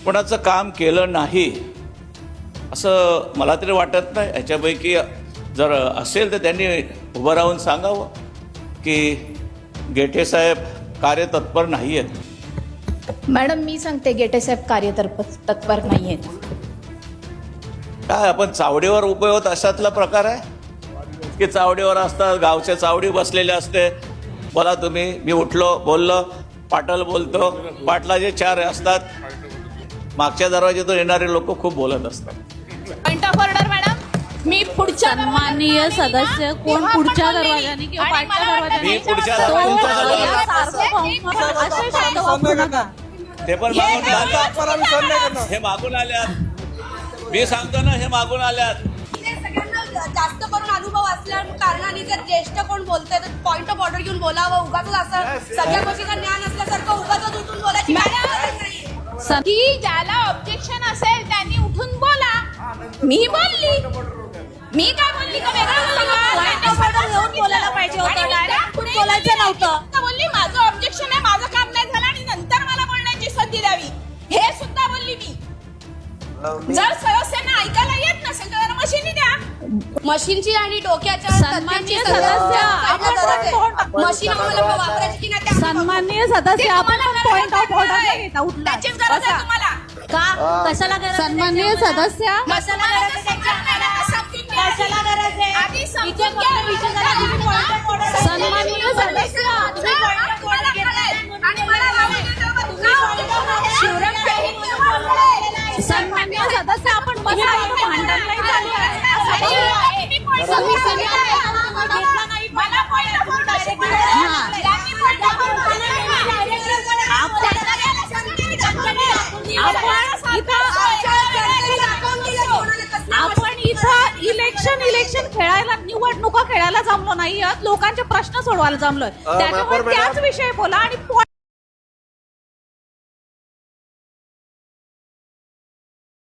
कोणाचं काम केलं नाही असं मला तरी वाटत नाही. याच्यापैकी जर असेल तर त्यांनी उभं राहून सांगावं की गेटे साहेब कार्यतत्पर नाही आहेत. मॅडम मी सांगते गेटे साहेब कार्यतत्पर नाही आहेत. काय आपण चावडीवर उभे होत अशातला प्रकार आहे की चावडीवर असतात, गावच्या चावडी बसलेले असते. बोला तुम्ही, मी उठलो बोललो, पाटल बोलतो, पाटलाचे चार असतात. मागच्या दरवाजेतून येणारे लोक खूप बोलत असतात. पॉइंट ऑफ ऑर्डर मॅडम, मी पुढच्या सन्माननीय सदस्य कोण पुढच्या दरवाजाने किंवा पाठच्या दरवाजाने मी पुढच्या ते पण मागून आल्यात, हे मागून आल्यात. मी सांगतो ना, हे मागून आल्यात. सगळ्यांना जास्त करून अनुभव असल्या कारणाने जर ज्येष्ठ कोण बोलतंय तर पॉइंट ऑफ ऑर्डर घेऊन बोलावं. उगाच असं सगळ्या गोष्टीचं ज्ञान असल्यासारखं उगाच उठून बोलायची गरज नाही. की ज्याला ऑब्जेक्शन असेल त्यांनी उठून बोला. मी बोलली, मी काय बोलली का वेगळं बोलायला पाहिजे होतं, डायरेक्ट बोलायचं नव्हतं. बोलली माझं ऑब्जेक्शन आहे, माझं काम नाही झालं आणि नंतर मला बोलण्याची संधी द्यावी, हे सुद्धा बोलली मी. जर सदस्यांना ऐकायला येत नसेल तर मशीनी द्या. मशीनची आणि डोक्याच्या सन्माननीय सदस्य, मशीन आम्हाला वापरायची की नाही ते आम्हाला सन्माननीय सदस्य आपण पॉइंट ऑफ ऑर्डर घेता उठला. त्याचीच गरज आहे तुम्हाला. का कशाला सन्माननीय सदस्य कशाला गरज आहे? कशाला गरज आहे? आधी समजून घ्या. सन्माननीय सदस्य आणि मला लावून सन्माननीय सदस्य आपण बसा, भांडण नाही झालं. आपण इथं इलेक्शन खेळायला, निवडणुका खेळायला जमलो नाही, लोकांचे प्रश्न सोडवायला जमलोय. त्याच्यामुळे त्याच विषयी बोला आणि